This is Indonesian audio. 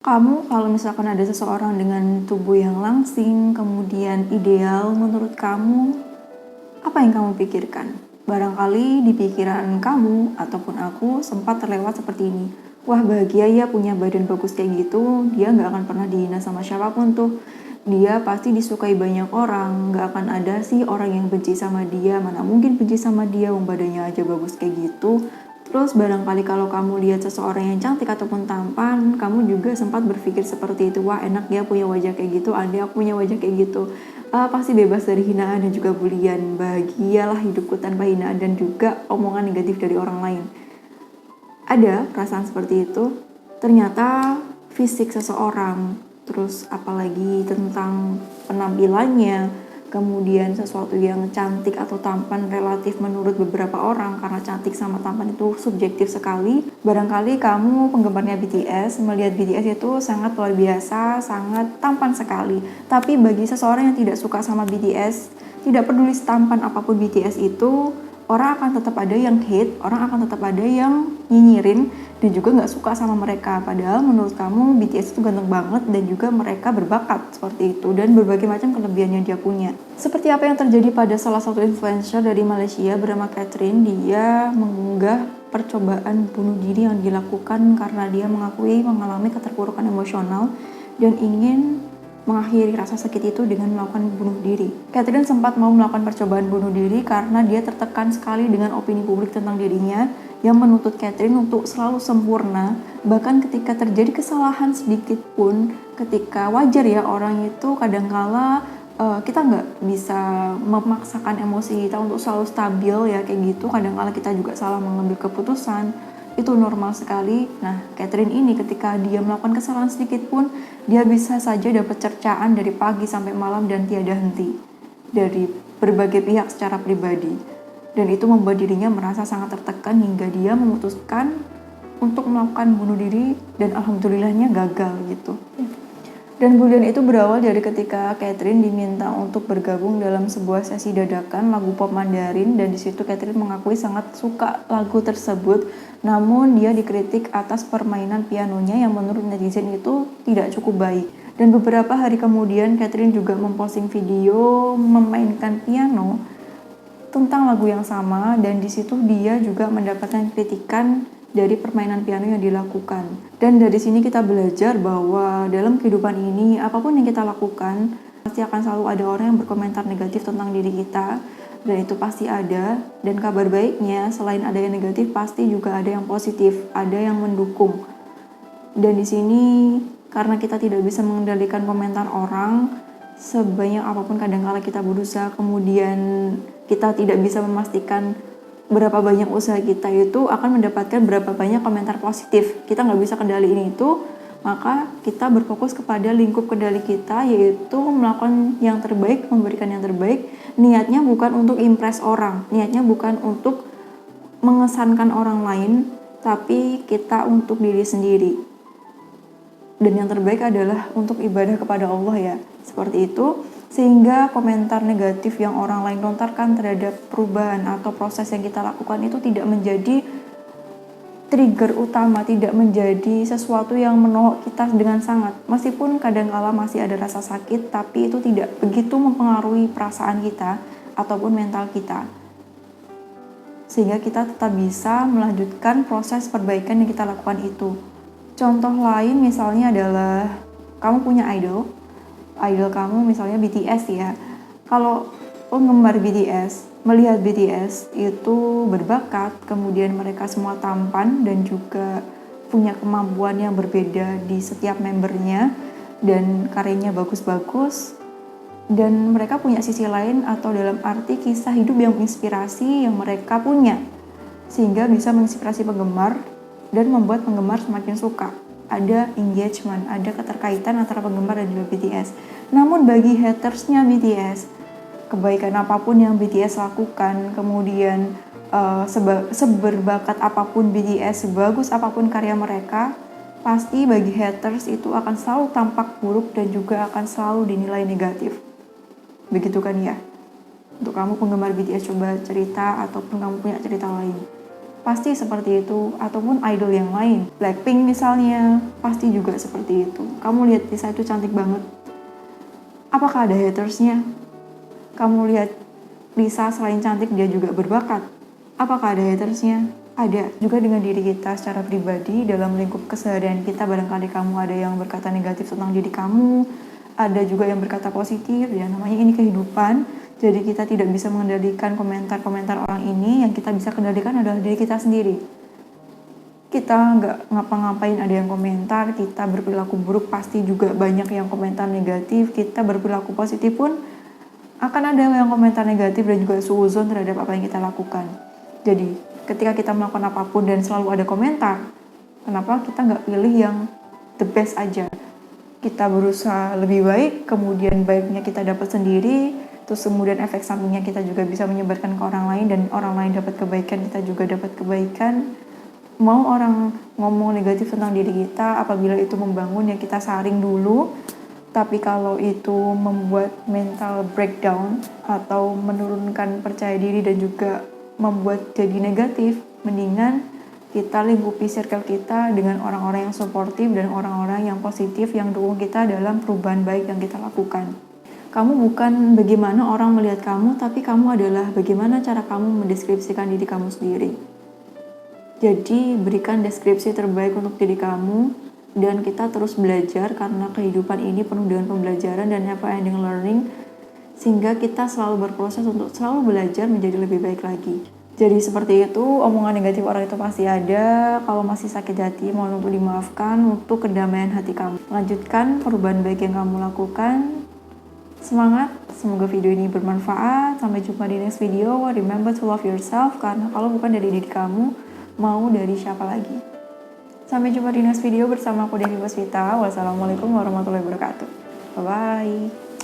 Kamu kalau misalkan ada seseorang dengan tubuh yang langsing, kemudian ideal menurut kamu, apa yang kamu pikirkan? Barangkali di pikiran kamu ataupun aku sempat terlewat seperti ini. Wah, bahagia ya punya badan bagus kayak gitu, dia nggak akan pernah dihina sama siapapun tuh. Dia pasti disukai banyak orang, nggak akan ada sih orang yang benci sama dia. Mana mungkin benci sama dia, badannya aja bagus kayak gitu. Terus barangkali kalau kamu lihat seseorang yang cantik ataupun tampan, kamu juga sempat berpikir seperti itu. Wah, enak ya punya wajah kayak gitu, andai aku punya wajah kayak gitu. Pasti bebas dari hinaan dan juga bulian. Bahagialah hidupku tanpa hinaan dan juga omongan negatif dari orang lain. Ada perasaan seperti itu. Ternyata fisik seseorang, terus apalagi tentang penampilannya, kemudian sesuatu yang cantik atau tampan relatif menurut beberapa orang, karena cantik sama tampan itu subjektif sekali. Barangkali kamu penggemarnya BTS, melihat BTS itu sangat luar biasa, sangat tampan sekali. Tapi bagi seseorang yang tidak suka sama BTS, tidak peduli tampan apapun BTS itu, orang akan tetap ada yang hate, orang akan tetap ada yang nyinyirin dan juga nggak suka sama mereka. Padahal menurut kamu BTS itu ganteng banget dan juga mereka berbakat seperti itu dan berbagai macam kelebihan yang dia punya. Seperti apa yang terjadi pada salah satu influencer dari Malaysia bernama Catherine, dia mengunggah percobaan bunuh diri yang dilakukan karena dia mengakui mengalami keterpurukan emosional dan ingin mengakhiri rasa sakit itu dengan melakukan bunuh diri. Catherine sempat mau melakukan percobaan bunuh diri karena dia tertekan sekali dengan opini publik tentang dirinya yang menuntut Catherine untuk selalu sempurna. Bahkan ketika terjadi kesalahan sedikit pun, ketika wajar ya orang itu kadangkala kita nggak bisa memaksakan emosi kita untuk selalu stabil ya kayak gitu. Kadangkala kita juga salah mengambil keputusan. Itu normal sekali. Nah, Catherine ini ketika dia melakukan kesalahan sedikit pun, dia bisa saja dapat cercaan dari pagi sampai malam dan tiada henti dari berbagai pihak secara pribadi. Dan itu membuat dirinya merasa sangat tertekan hingga dia memutuskan untuk melakukan bunuh diri dan alhamdulillahnya gagal gitu. Dan bulian itu berawal dari ketika Catherine diminta untuk bergabung dalam sebuah sesi dadakan lagu pop Mandarin, dan di situ Catherine mengakui sangat suka lagu tersebut. Namun dia dikritik atas permainan pianonya yang menurut netizen itu tidak cukup baik. Dan beberapa hari kemudian Catherine juga memposting video memainkan piano tentang lagu yang sama, dan di situ dia juga mendapatkan kritikan dari permainan piano yang dilakukan. Dan dari sini kita belajar bahwa dalam kehidupan ini apapun yang kita lakukan pasti akan selalu ada orang yang berkomentar negatif tentang diri kita, dan itu pasti ada. Dan kabar baiknya selain ada yang negatif pasti juga ada yang positif, ada yang mendukung. Dan di sini karena kita tidak bisa mengendalikan komentar orang, sebanyak apapun kadangkala kita berusaha, kemudian kita tidak bisa memastikan berapa banyak usaha kita itu akan mendapatkan berapa banyak komentar positif. Kita nggak bisa kendaliin itu, maka kita berfokus kepada lingkup kendali kita, yaitu melakukan yang terbaik, memberikan yang terbaik. Niatnya bukan untuk impress orang, niatnya bukan untuk mengesankan orang lain, tapi kita untuk diri sendiri. Dan yang terbaik adalah untuk ibadah kepada Allah ya, seperti itu. Sehingga komentar negatif yang orang lain lontarkan terhadap perubahan atau proses yang kita lakukan itu tidak menjadi trigger utama, tidak menjadi sesuatu yang menolak kita dengan sangat. Meskipun kadangkala masih ada rasa sakit, tapi itu tidak begitu mempengaruhi perasaan kita ataupun mental kita. Sehingga kita tetap bisa melanjutkan proses perbaikan yang kita lakukan itu. Contoh lain misalnya adalah kamu punya idol kamu misalnya BTS ya. Kalau penggemar BTS melihat BTS itu berbakat, kemudian mereka semua tampan dan juga punya kemampuan yang berbeda di setiap membernya dan karyanya bagus-bagus, dan mereka punya sisi lain atau dalam arti kisah hidup yang menginspirasi yang mereka punya, sehingga bisa menginspirasi penggemar dan membuat penggemar semakin suka. Ada engagement, ada keterkaitan antara penggemar dan juga BTS. Namun bagi hatersnya BTS, kebaikan apapun yang BTS lakukan, kemudian seberbakat apapun BTS, sebagus apapun karya mereka, pasti bagi haters itu akan selalu tampak buruk dan juga akan selalu dinilai negatif. Begitu kan ya? Untuk kamu penggemar BTS, coba cerita ataupun kamu punya cerita lain. pasti seperti itu. Ataupun idol yang lain, Blackpink misalnya, pasti juga seperti itu. Kamu lihat Lisa itu cantik banget, apakah ada hatersnya? Kamu lihat Lisa selain cantik dia juga berbakat, apakah ada hatersnya? Ada. Juga dengan diri kita secara pribadi, dalam lingkup keseharian kita, barangkali kamu ada yang berkata negatif tentang diri kamu, ada juga yang berkata positif, ya namanya ini kehidupan. Jadi kita tidak bisa mengendalikan komentar-komentar orang ini, yang kita bisa kendalikan adalah diri kita sendiri. Kita nggak ngapa-ngapain ada yang komentar, kita berperilaku buruk pasti juga banyak yang komentar negatif, kita berperilaku positif pun akan ada yang komentar negatif dan juga suuzon terhadap apa yang kita lakukan. Jadi ketika kita melakukan apapun dan selalu ada komentar, kenapa kita nggak pilih yang the best aja? Kita berusaha lebih baik, kemudian baiknya kita dapat sendiri, terus kemudian efek sampingnya kita juga bisa menyebarkan ke orang lain, dan orang lain dapat kebaikan, kita juga dapat kebaikan. Mau orang ngomong negatif tentang diri kita, apabila itu membangun ya kita saring dulu. Tapi kalau itu membuat mental breakdown atau menurunkan percaya diri dan juga membuat jadi negatif, mendingan kita lingkupi circle kita dengan orang-orang yang suportif dan orang-orang yang positif yang dukung kita dalam perubahan baik yang kita lakukan. Kamu bukan bagaimana orang melihat kamu, tapi kamu adalah bagaimana cara kamu mendeskripsikan diri kamu sendiri. Jadi berikan deskripsi terbaik untuk diri kamu, dan kita terus belajar karena kehidupan ini penuh dengan pembelajaran dan never ending learning, sehingga kita selalu berproses untuk selalu belajar menjadi lebih baik lagi. Jadi seperti itu, omongan negatif orang itu pasti ada. Kalau masih sakit hati, mohon untuk dimaafkan untuk kedamaian hati kamu. Lanjutkan perubahan baik yang kamu lakukan. Semangat, semoga video ini bermanfaat. Sampai jumpa di next video. Remember to love yourself, karena kalau bukan dari diri kamu, mau dari siapa lagi? Sampai jumpa di next video bersama aku Devi Puspita. Wassalamualaikum warahmatullahi wabarakatuh. Bye-bye.